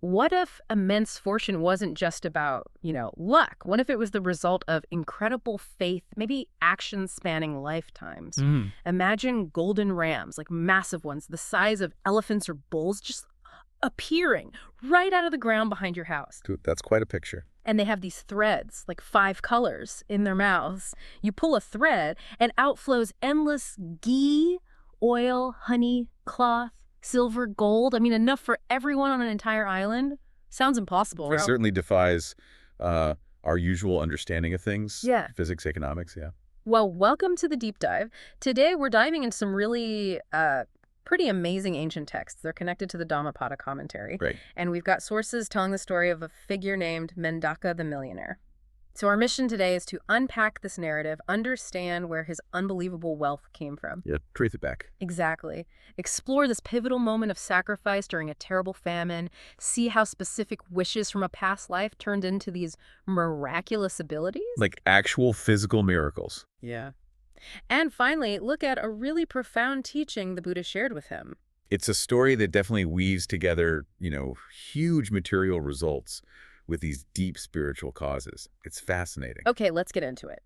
what if immense fortune wasn't just about, luck? What if it was the result of incredible faith, maybe actions spanning lifetimes? Imagine golden rams, like massive ones, the size of elephants or bulls, just appearing right out of the ground behind your house. Dude, that's quite a picture. And they have these threads, like 5 colors, in their mouths. You pull a thread, and out flows endless ghee, oil, honey, cloth, silver, gold. I mean, enough for everyone on an entire island. Sounds impossible, It right? certainly defies our usual understanding of things. Yeah. Physics, economics, yeah. Well, welcome to the deep dive. Today, we're diving into some really pretty amazing ancient texts. They're connected to the Dhammapada commentary. Great. And we've got sources telling the story of a figure named Mendaka the Millionaire. So our mission today is to unpack this narrative, understand where his unbelievable wealth came from. Yeah, trace it back. Exactly. Explore this pivotal moment of sacrifice during a terrible famine, see how specific wishes from a past life turned into these miraculous abilities. Like actual physical miracles. Yeah. And finally, look at a really profound teaching the Buddha shared with him. It's a story that definitely weaves together, huge material results with these deep spiritual causes. It's fascinating. Okay, let's get into it.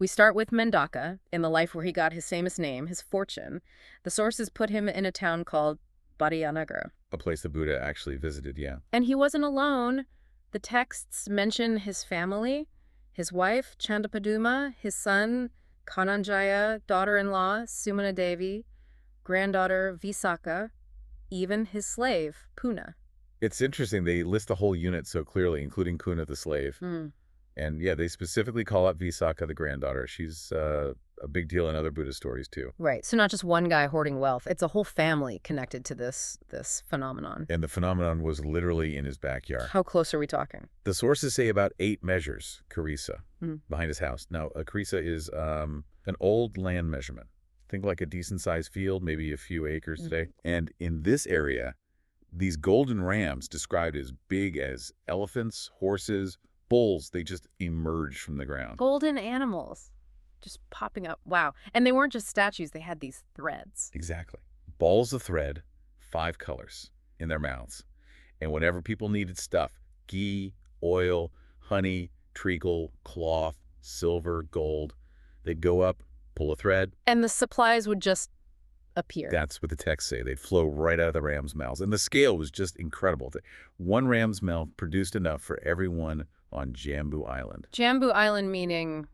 We start with Meṇḍaka, in the life where he got his famous name, his fortune. The sources put him in a town called Bhattiyanagar. A place the Buddha actually visited, yeah. And he wasn't alone. The texts mention his family, his wife, Chandapaduma, his son, Kananjaya, daughter-in-law, Sumana Devi, granddaughter, Visakha, even his slave, Puna. It's interesting. They list the whole unit so clearly, including Kuna the slave. And yeah, they specifically call out Visakha, the granddaughter. She's a big deal in other Buddhist stories, too. Right. So not just one guy hoarding wealth. It's a whole family connected to this phenomenon. And the phenomenon was literally in his backyard. How close are we talking? The sources say about 8 measures, Karisa, behind his house. Now, a Karisa is an old land measurement. Think like a decent-sized field, maybe a few acres today. And in this area, these golden rams, described as big as elephants, horses, bulls, they just emerged from the ground. Golden animals just popping up. Wow. And they weren't just statues. They had these threads. Exactly. Balls of thread, 5 colors in their mouths. And whenever people needed stuff, ghee, oil, honey, treacle, cloth, silver, gold, they'd go up, pull a thread. And the supplies would just appear. That's what the texts say. They'd flow right out of the ram's mouths. And the scale was just incredible. One ram's mouth produced enough for everyone on Jambu Island. Jambu Island meaning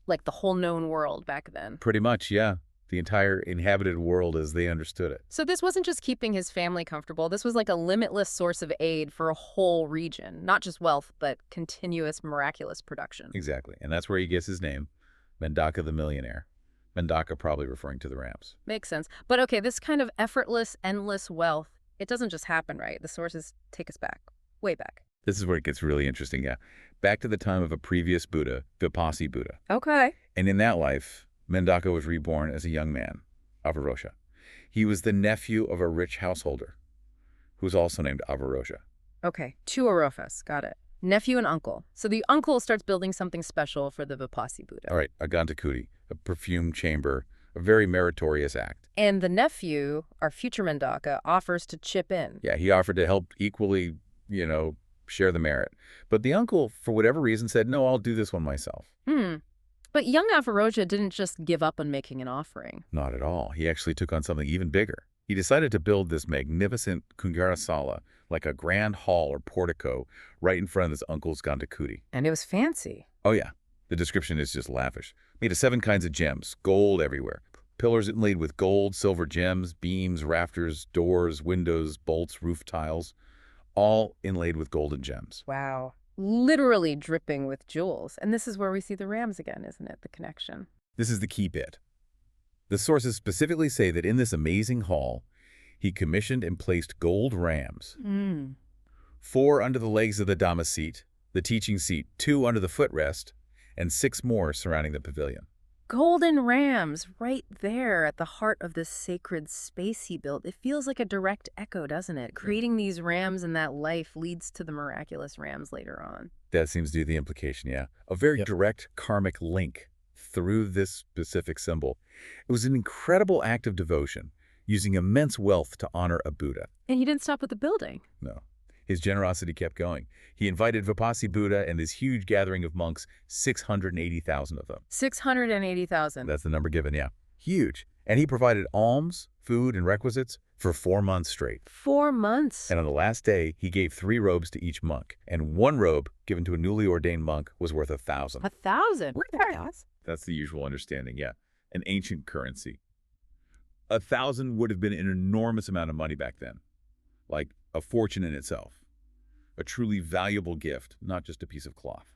like the whole known world back then. Pretty much, yeah. The entire inhabited world as they understood it. So this wasn't just keeping his family comfortable. This was like a limitless source of aid for a whole region. Not just wealth, but continuous miraculous production. Exactly. And that's where he gets his name, Mendaka the Millionaire. Mendaka probably referring to the rams. Makes sense. But okay, this kind of effortless, endless wealth, it doesn't just happen, right? The sources take us back, way back. This is where it gets really interesting, yeah. Back to the time of a previous Buddha, Vipassī Buddha. Okay. And in that life, Meṇḍaka was reborn as a young man, Avaroja. He was the nephew of a rich householder, who was also named Avaroja. Okay, 2 Arofas, got it. Nephew and uncle. So the uncle starts building something special for the Vipassī Buddha. All right, a Gantakudi, a perfume chamber, a very meritorious act. And the nephew, our future Meṇḍaka, offers to chip in. Yeah, he offered to help equally, share the merit. But the uncle, for whatever reason, said, no, I'll do this one myself. But young Avaroja didn't just give up on making an offering. Not at all. He actually took on something even bigger. He decided to build this magnificent Kungarasala, like a grand hall or portico, right in front of his uncle's Gantakudi. And it was fancy. Oh, yeah. The description is just lavish. Made of 7 kinds of gems, gold everywhere. Pillars inlaid with gold, silver gems, beams, rafters, doors, windows, bolts, roof tiles, all inlaid with golden gems. Wow. Literally dripping with jewels. And this is where we see the rams again, isn't it? The connection. This is the key bit. The sources specifically say that in this amazing hall, he commissioned and placed gold rams. 4 under the legs of the Dhamma seat, the teaching seat, 2 under the footrest, and 6 more surrounding the pavilion. Golden rams right there at the heart of this sacred space he built. It feels like a direct echo, doesn't it? Creating these rams in that life leads to the miraculous rams later on. That seems to be the implication, yeah. A very direct karmic link through this specific symbol. It was an incredible act of devotion, using immense wealth to honor a Buddha. And he didn't stop with the building. No. His generosity kept going. He invited Vipassī Buddha and this huge gathering of monks, 680,000 of them. 680,000. That's the number given, yeah. Huge. And he provided alms, food, and requisites for 4 months straight. 4 months? And on the last day, he gave 3 robes to each monk. And 1 robe given to a newly ordained monk was worth 1,000. 1,000? That's the usual understanding, yeah. An ancient currency. 1,000 would have been an enormous amount of money back then. Like a fortune in itself. A truly valuable gift, not just a piece of cloth.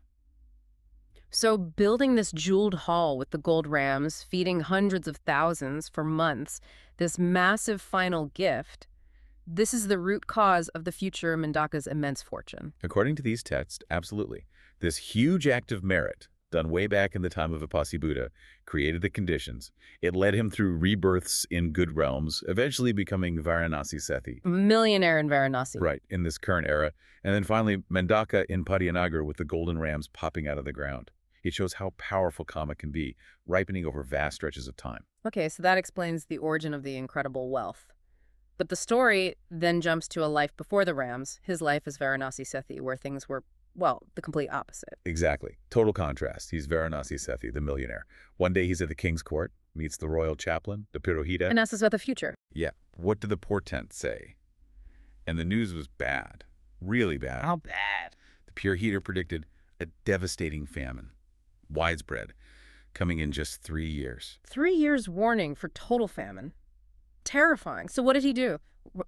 So building this jeweled hall with the gold rams, feeding hundreds of thousands for months, this massive final gift, this is the root cause of the future Meṇḍaka's immense fortune. According to these texts, absolutely. This huge act of merit, done way back in the time of Vipassī Buddha, created the conditions. It led him through rebirths in good realms, eventually becoming Varanasi Setthi. Millionaire in Varanasi. Right, in this current era. And then finally, Meṇḍaka in Padiyanagar with the golden rams popping out of the ground. It shows how powerful karma can be, ripening over vast stretches of time. Okay, so that explains the origin of the incredible wealth. But the story then jumps to a life before the rams, his life as Varanasi Setthi, where things were, well, the complete opposite. Exactly. Total contrast. He's Varanasi Setthi, the millionaire. One day he's at the king's court, meets the royal chaplain, the Purohita. And asks us about the future. Yeah. What did the portent say? And the news was bad. Really bad. How bad? The Purohita predicted a devastating famine. Widespread, coming in just 3 years. 3 years warning for total famine. Terrifying. So what did he do?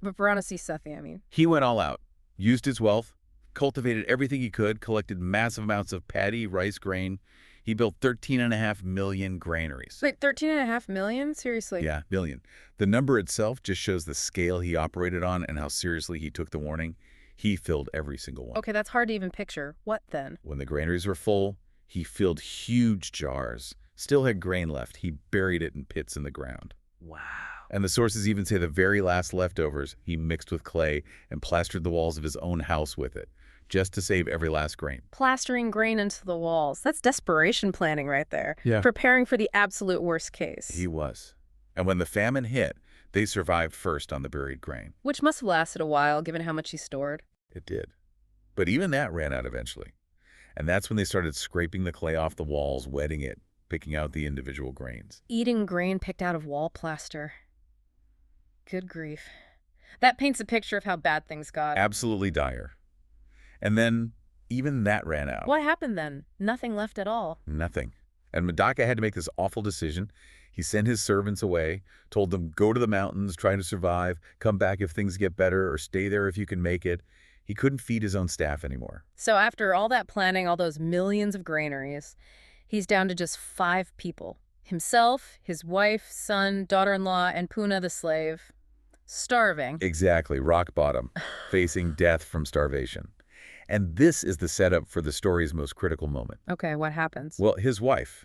Varanasi Setthi, I mean. He went all out, used his wealth, cultivated everything he could, collected massive amounts of paddy, rice, grain. He built 13.5 million granaries. Wait, 13.5 million? Seriously? Yeah, million. The number itself just shows the scale he operated on and how seriously he took the warning. He filled every single one. Okay, that's hard to even picture. What then? When the granaries were full, he filled huge jars. Still had grain left. He buried it in pits in the ground. Wow. And the sources even say the very last leftovers he mixed with clay and plastered the walls of his own house with it, just to save every last grain. Plastering grain into the walls. That's desperation planning right there. Yeah. Preparing for the absolute worst case. He was. And when the famine hit, they survived first on the buried grain. Which must have lasted a while, given how much he stored. It did. But even that ran out eventually. And that's when they started scraping the clay off the walls, wetting it, picking out the individual grains. Eating grain picked out of wall plaster. Good grief. That paints a picture of how bad things got. Absolutely dire. And then even that ran out. What happened then? Nothing left at all. Nothing. And Meṇḍaka had to make this awful decision. He sent his servants away, told them, go to the mountains, try to survive, come back if things get better, or stay there if you can make it. He couldn't feed his own staff anymore. So after all that planning, all those millions of granaries, he's down to just 5 people. Himself, his wife, son, daughter-in-law, and Puna the slave. Starving. Exactly, rock bottom, facing death from starvation. And this is the setup for the story's most critical moment. Okay, what happens? Well, his wife.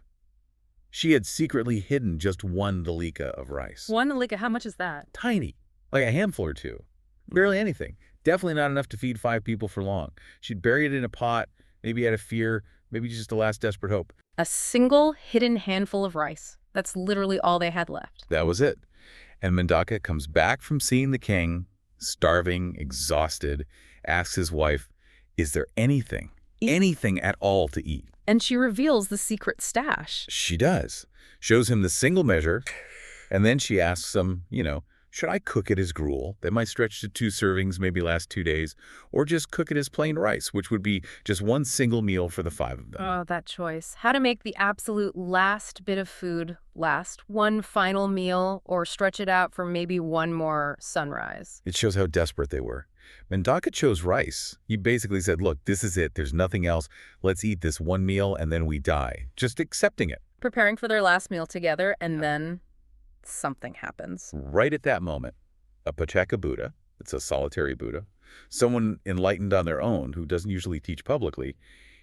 She had secretly hidden just 1 dalika of rice. 1 dalika, how much is that? Tiny, like a handful or 2. Barely anything. Definitely not enough to feed 5 people for long. She'd bury it in a pot, maybe out of fear, maybe just a last desperate hope. A single hidden handful of rice. That's literally all they had left. That was it. And Meṇḍaka comes back from seeing the king, starving, exhausted, asks his wife, is there anything at all to eat? And she reveals the secret stash. She does. Shows him the single measure, and then she asks him, should I cook it as gruel? That might stretch to 2 servings, maybe last 2 days, or just cook it as plain rice, which would be just 1 single meal for the 5 of them. Oh, that choice. How to make the absolute last bit of food last 1 final meal, or stretch it out for maybe 1 more sunrise. It shows how desperate they were. Meṇḍaka chose rice. He basically said, look, this is it. There's nothing else. Let's eat this 1 meal and then we die. Just accepting it. Preparing for their last meal together, and then something happens. Right at that moment, a Pacceka Buddha, it's a solitary Buddha, someone enlightened on their own who doesn't usually teach publicly,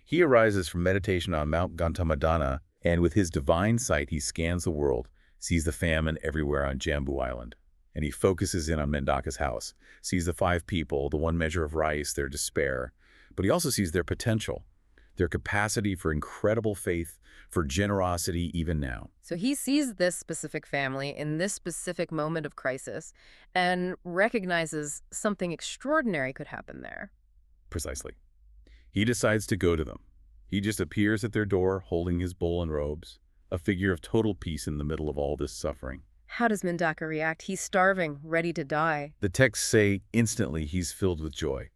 he arises from meditation on Mount Gautamadana, and with his divine sight, he scans the world, sees the famine everywhere on Jambu Island. And he focuses in on Meṇḍaka's house, sees the 5 people, the 1 measure of rice, their despair, but he also sees their potential, their capacity for incredible faith, for generosity even now. So he sees this specific family in this specific moment of crisis and recognizes something extraordinary could happen there. Precisely. He decides to go to them. He just appears at their door holding his bowl and robes, a figure of total peace in the middle of all this suffering. How does Meṇḍaka react? He's starving, ready to die. The texts say instantly he's filled with joy.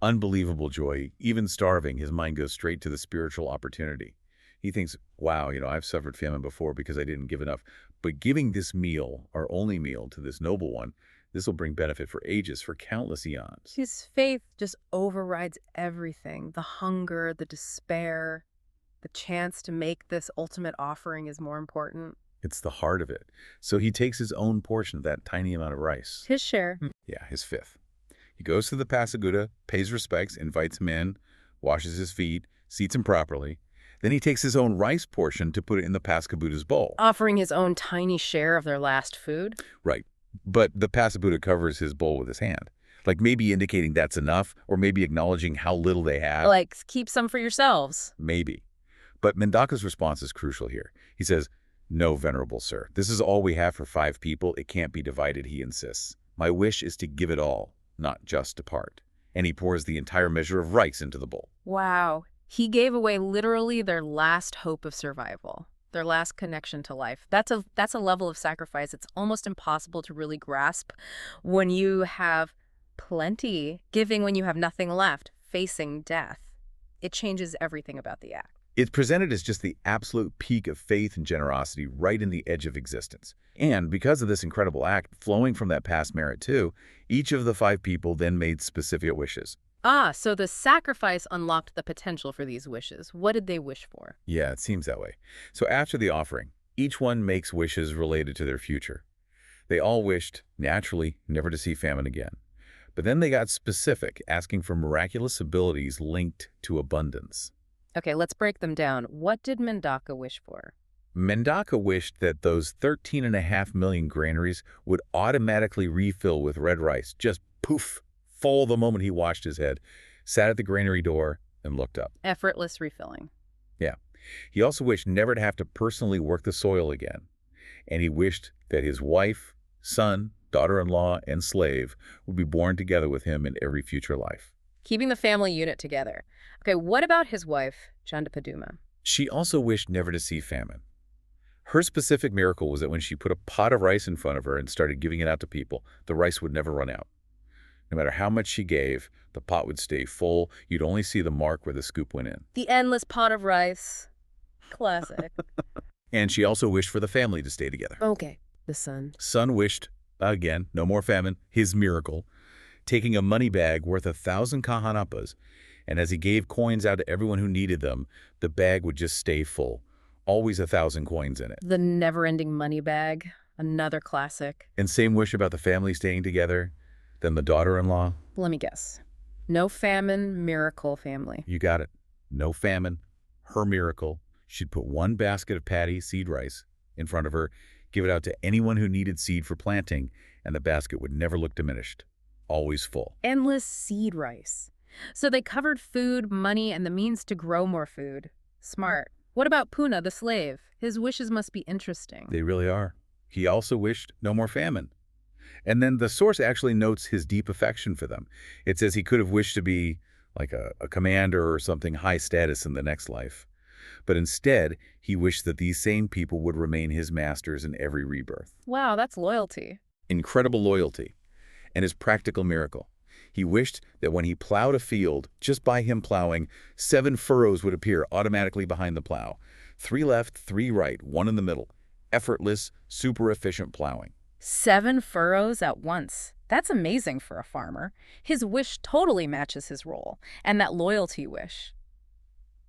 Unbelievable joy. Even starving, his mind goes straight to the spiritual opportunity. He thinks, wow, I've suffered famine before because I didn't give enough. But giving this meal, our only meal, to this noble one, this will bring benefit for ages, for countless eons. His faith just overrides everything. The hunger, the despair, the chance to make this ultimate offering is more important. It's the heart of it. So he takes his own portion of that tiny amount of rice. His share. Yeah, his fifth. He goes to the Pacceka Buddha, pays respects, invites him in, washes his feet, seats him properly. Then he takes his own rice portion to put it in the Pacceka Buddha's bowl. Offering his own tiny share of their last food? Right. But the Pacceka Buddha covers his bowl with his hand. Like maybe indicating that's enough, or maybe acknowledging how little they have. Like, keep some for yourselves. Maybe. But Meṇḍaka's response is crucial here. He says, "No, venerable sir. This is all we have for 5 people. It can't be divided," he insists. "My wish is to give it all, not just a part." And he pours the entire measure of rice into the bowl. Wow. He gave away literally their last hope of survival, their last connection to life. That's a level of sacrifice it's almost impossible to really grasp when you have plenty, giving when you have nothing left, facing death. It changes everything about the act. It's presented as just the absolute peak of faith and generosity right in the edge of existence. And because of this incredible act, flowing from that past merit too, each of the 5 people then made specific wishes. So the sacrifice unlocked the potential for these wishes. What did they wish for? Yeah, it seems that way. So after the offering, each one makes wishes related to their future. They all wished, naturally, never to see famine again. But then they got specific, asking for miraculous abilities linked to abundance. Okay, let's break them down. What did Meṇḍaka wish for? Meṇḍaka wished that those 13.5 million granaries would automatically refill with red rice, just poof, full the moment he washed his head, sat at the granary door, and looked up. Effortless refilling. Yeah. He also wished never to have to personally work the soil again. And he wished that his wife, son, daughter-in-law, and slave would be born together with him in every future life. Keeping the family unit together. Okay, what about his wife, Chandapaduma? She also wished never to see famine. Her specific miracle was that when she put a pot of rice in front of her and started giving it out to people, the rice would never run out. No matter how much she gave, the pot would stay full. You'd only see the mark where the scoop went in. The endless pot of rice. Classic. And she also wished for the family to stay together. Okay, the son. Son wished, again, no more famine, his miracle, taking a money bag worth 1,000 kahanapas, and as he gave coins out to everyone who needed them, the bag would just stay full. Always 1,000 coins in it. The never-ending money bag. Another classic. And same wish about the family staying together. Then the daughter-in-law. Let me guess. No famine, miracle family. You got it. No famine, her miracle. She'd put 1 basket of paddy, seed rice, in front of her, give it out to anyone who needed seed for planting, and the basket would never look diminished. Always full. Endless seed rice. So they covered food, money, and the means to grow more food. Smart. What about Puna, the slave? His wishes must be interesting. They really are. He also wished no more famine. And then the source actually notes his deep affection for them. It says he could have wished to be like a commander or something high status in the next life. But instead, he wished that these same people would remain his masters in every rebirth. Wow, that's loyalty. Incredible loyalty. And his practical miracle. He wished that when he plowed a field, just by him plowing, 7 furrows would appear automatically behind the plow. 3 left, 3 right, 1 in the middle. Effortless, super efficient plowing. 7 furrows at once. That's amazing for a farmer. His wish totally matches his role, and that loyalty wish.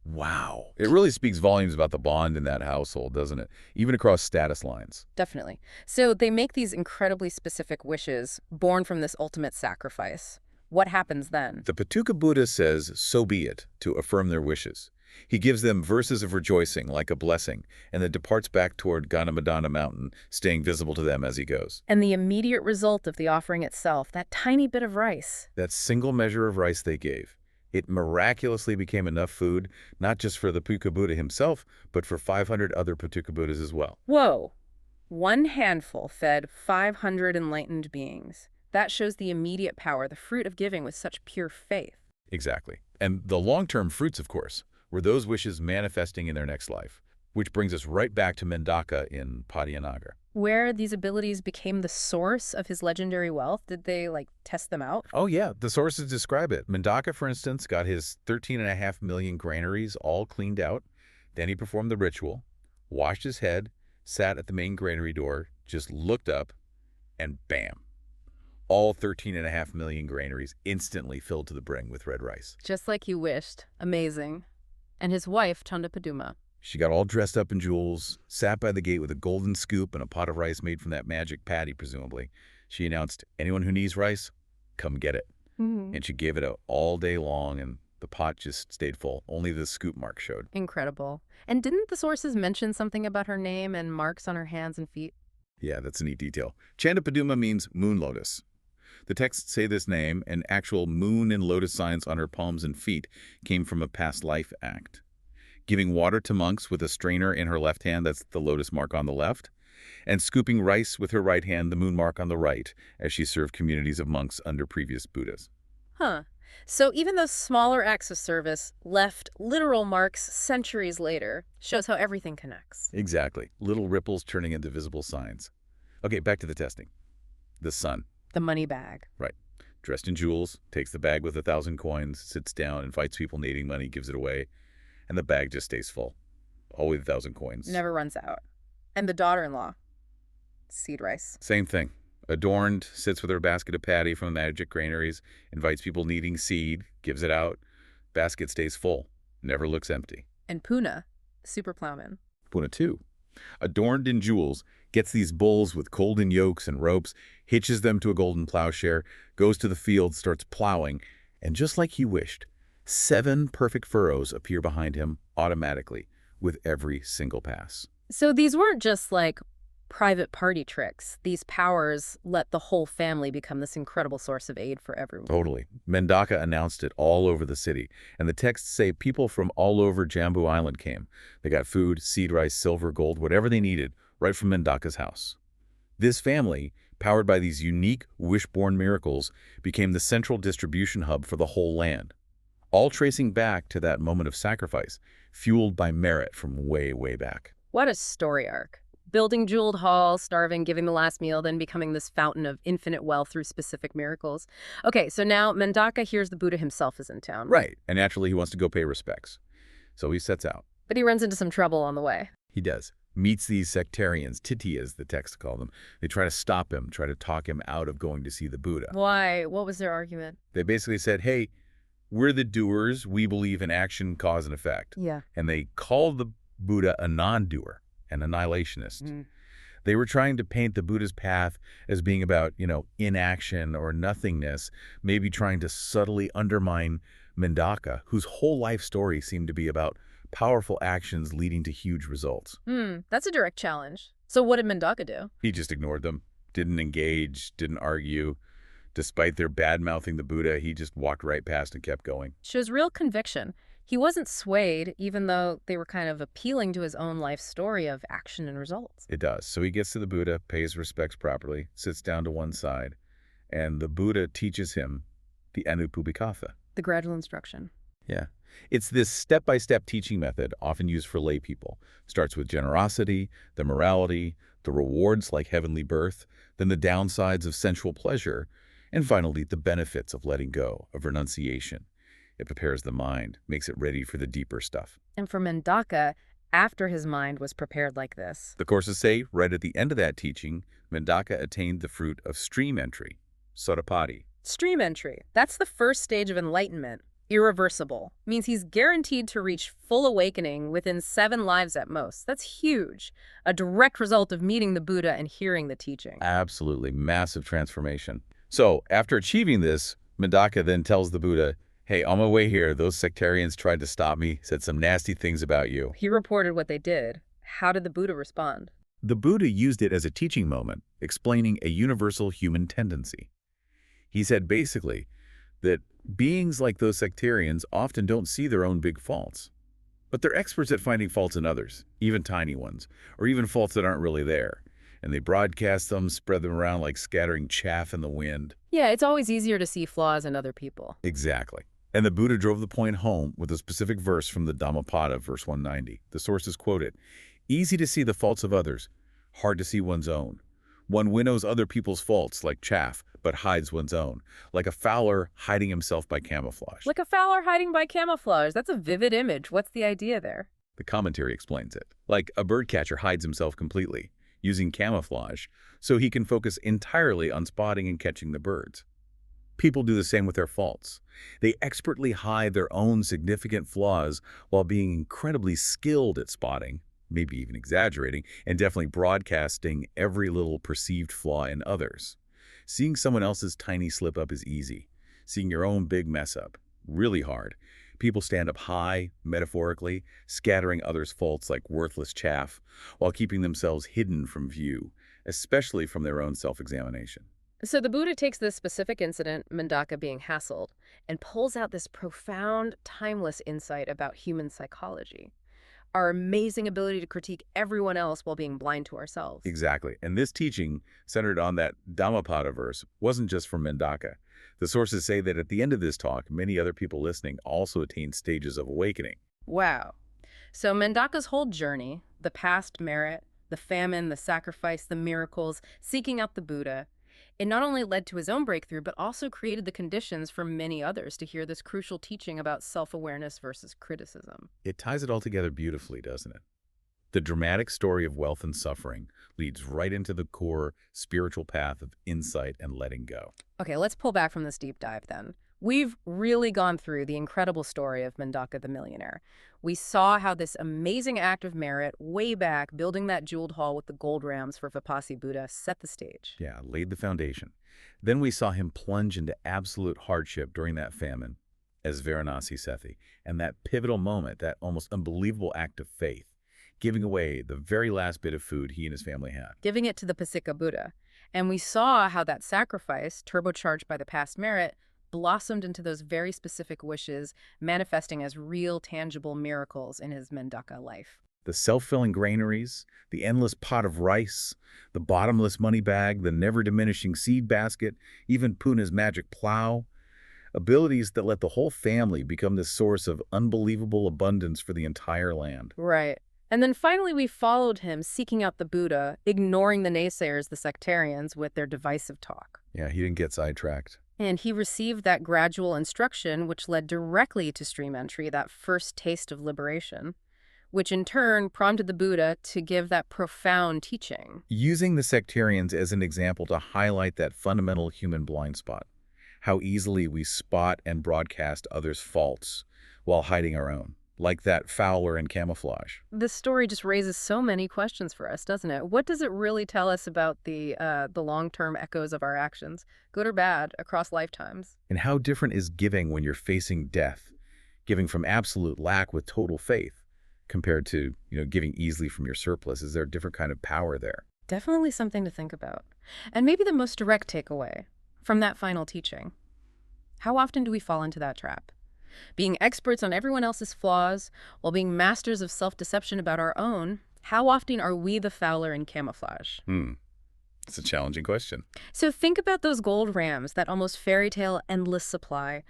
Wow. It really speaks volumes about the bond in that household, doesn't it? Even across status lines. Definitely. So they make these incredibly specific wishes born from this ultimate sacrifice. What happens then? The Pacceka Buddha says, so be it, to affirm their wishes. He gives them verses of rejoicing, like a blessing, and then departs back toward Ganamadana mountain, staying visible to them as he goes. And the immediate result of the offering itself, that tiny bit of rice. That single measure of rice they gave. It miraculously became enough food, not just for the Pacceka Buddha himself, but for 500 other Pacceka Buddhas as well. Whoa! 1 handful fed 500 enlightened beings. That shows the immediate power, the fruit of giving with such pure faith. Exactly. And the long-term fruits, of course, were those wishes manifesting in their next life, which brings us right back to Meṇḍaka in Padiyanagar. Where these abilities became the source of his legendary wealth? Did they, test them out? Oh, yeah. The sources describe it. Meṇḍaka, for instance, got his 13.5 million granaries all cleaned out. Then he performed the ritual, washed his head, sat at the main granary door, just looked up, and bam. All 13.5 million granaries instantly filled to the brim with red rice. Just like he wished. Amazing. And his wife, Sotapatti. She got all dressed up in jewels, sat by the gate with a golden scoop and a pot of rice made from that magic patty, presumably. She announced, anyone who needs rice, come get it. And she gave it out all day long, and the pot just stayed full. Only the scoop mark showed. Incredible. And didn't the sources mention something about her name and marks on her hands and feet? Yeah, that's a neat detail. Chandapaduma means moon lotus. The texts say this name, and actual moon and lotus signs on her palms and feet, came from a past life act. Giving water to monks with a strainer in her left hand, that's the lotus mark on the left, and scooping rice with her right hand, the moon mark on the right, as she served communities of monks under previous Buddhas. Huh. So even those smaller acts of service left literal marks centuries later. Shows how everything connects. Exactly. Little ripples turning into visible signs. Okay, back to the testing. The son. The money bag. Right. Dressed in jewels, takes the bag with 1,000 coins, sits down, invites people needing money, gives it away, and the bag just stays full. Always 1,000 coins. Never runs out. And the daughter-in-law. Seed rice. Same thing. Adorned, sits with her basket of patty from the magic granaries, invites people needing seed, gives it out. Basket stays full. Never looks empty. And Puna, super plowman. Puna too. Adorned in jewels, gets these bulls with golden yokes and ropes, hitches them to a golden plowshare, goes to the field, starts plowing, and just like he wished, 7 perfect furrows appear behind him automatically with every single pass. So these weren't just private party tricks. These powers let the whole family become this incredible source of aid for everyone. Totally. Meṇḍaka announced it all over the city, and the texts say people from all over Jambu Island came. They got food, seed rice, silver, gold, whatever they needed, right from Meṇḍaka's house. This family, powered by these unique wish-born miracles, became the central distribution hub for the whole land, all tracing back to that moment of sacrifice, fueled by merit from way, way back. What a story arc. Building jeweled halls, starving, giving the last meal, then becoming this fountain of infinite wealth through specific miracles. Okay, so now Meṇḍaka hears the Buddha himself is in town. Right, and naturally he wants to go pay respects. So he sets out. But he runs into some trouble on the way. He does. Meets these sectarians, titiyas, the texts call them. They try to stop him, try to talk him out of going to see the Buddha. Why? What was their argument? They basically said, hey, we're the doers. We believe in action, cause, and effect. Yeah. And they called the Buddha a non-doer, an annihilationist. They were trying to paint the Buddha's path as being about, inaction or nothingness, maybe trying to subtly undermine Meṇḍaka, whose whole life story seemed to be about powerful actions leading to huge results. That's a direct challenge. So what did Meṇḍaka do? He just ignored them, didn't engage, didn't argue. Despite their bad-mouthing the Buddha, he just walked right past and kept going. Shows real conviction. He wasn't swayed, even though they were kind of appealing to his own life story of action and results. It does. So he gets to the Buddha, pays respects properly, sits down to one side, and the Buddha teaches him the Anupubbikatha. The gradual instruction. Yeah. It's this step-by-step teaching method often used for lay people. Starts with generosity, the morality, the rewards like heavenly birth, then the downsides of sensual pleasure, and finally the benefits of letting go, of renunciation. It prepares the mind, makes it ready for the deeper stuff. And for Meṇḍaka, after his mind was prepared like this, the courses say, right at the end of that teaching, Meṇḍaka attained the fruit of stream entry, Sotapatti. Stream entry. That's the first stage of enlightenment. Irreversible. Means he's guaranteed to reach full awakening within 7 lives at most. That's huge. A direct result of meeting the Buddha and hearing the teaching. Absolutely. Massive transformation. So, after achieving this, Meṇḍaka then tells the Buddha, hey, on my way here, those sectarians tried to stop me, said some nasty things about you. He reported what they did. How did the Buddha respond? The Buddha used it as a teaching moment, explaining a universal human tendency. He said basically that beings like those sectarians often don't see their own big faults, but they're experts at finding faults in others, even tiny ones, or even faults that aren't really there. And they broadcast them, spread them around like scattering chaff in the wind. Yeah, it's always easier to see flaws in other people. Exactly. And the Buddha drove the point home with a specific verse from the Dhammapada, verse 190. The source is quoted, "Easy to see the faults of others, hard to see one's own. One winnows other people's faults like chaff, but hides one's own, like a fowler hiding himself by camouflage." Like a fowler hiding by camouflage. That's a vivid image. What's the idea there? The commentary explains it. Like a birdcatcher hides himself completely, using camouflage, so he can focus entirely on spotting and catching the birds. People do the same with their faults. They expertly hide their own significant flaws while being incredibly skilled at spotting, maybe even exaggerating, and definitely broadcasting every little perceived flaw in others. Seeing someone else's tiny slip-up is easy. Seeing your own big mess-up, really hard. People stand up high, metaphorically, scattering others' faults like worthless chaff, while keeping themselves hidden from view, especially from their own self-examination. So the Buddha takes this specific incident, Mendaka being hassled, and pulls out this profound, timeless insight about human psychology. Our amazing ability to critique everyone else while being blind to ourselves. Exactly. And this teaching, centered on that Dhammapada verse, wasn't just from Mendaka. The sources say that at the end of this talk, many other people listening also attained stages of awakening. Wow. So Mendaka's whole journey, the past merit, the famine, the sacrifice, the miracles, seeking out the Buddha, it not only led to his own breakthrough, but also created the conditions for many others to hear this crucial teaching about self-awareness versus criticism. It ties it all together beautifully, doesn't it? The dramatic story of wealth and suffering leads right into the core spiritual path of insight and letting go. Okay, let's pull back from this deep dive then. We've really gone through the incredible story of Mendaka the Millionaire. We saw how this amazing act of merit, way back, building that jeweled hall with the gold rams for Vipassī Buddha, set the stage. Yeah, laid the foundation. Then we saw him plunge into absolute hardship during that famine as Varanasi Setthi, and that pivotal moment, that almost unbelievable act of faith, giving away the very last bit of food he and his family had. Giving it to the Pacceka Buddha. And we saw how that sacrifice, turbocharged by the past merit, blossomed into those very specific wishes, manifesting as real, tangible miracles in his Meṇḍaka life. The self-filling granaries, the endless pot of rice, the bottomless money bag, the never-diminishing seed basket, even Puna's magic plow. Abilities that let the whole family become this source of unbelievable abundance for the entire land. Right. And then finally we followed him, seeking out the Buddha, ignoring the naysayers, the sectarians, with their divisive talk. Yeah, he didn't get sidetracked. And he received that gradual instruction, which led directly to stream entry, that first taste of liberation, which in turn prompted the Buddha to give that profound teaching. Using the sectarians as an example to highlight that fundamental human blind spot, how easily we spot and broadcast others' faults while hiding our own, like that fowler in camouflage. This story just raises so many questions for us, doesn't it? What does it really tell us about the long-term echoes of our actions, good or bad, across lifetimes? And how different is giving when you're facing death, giving from absolute lack with total faith, compared to, giving easily from your surplus? Is there a different kind of power there? Definitely something to think about. And maybe the most direct takeaway from that final teaching. How often do we fall into that trap? Being experts on everyone else's flaws while being masters of self-deception about our own, how often are we the fowler in camouflage? It's a challenging question. So think about those gold rams, that almost fairy tale endless supply.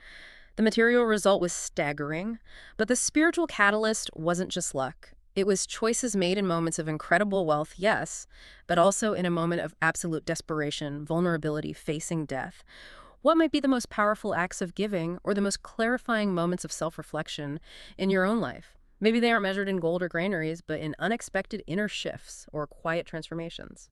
The material result was staggering, but the spiritual catalyst wasn't just luck. It was choices made in moments of incredible wealth, yes, but also in a moment of absolute desperation, vulnerability, facing death. What might be the most powerful acts of giving or the most clarifying moments of self-reflection in your own life? Maybe they aren't measured in gold or granaries, but in unexpected inner shifts or quiet transformations.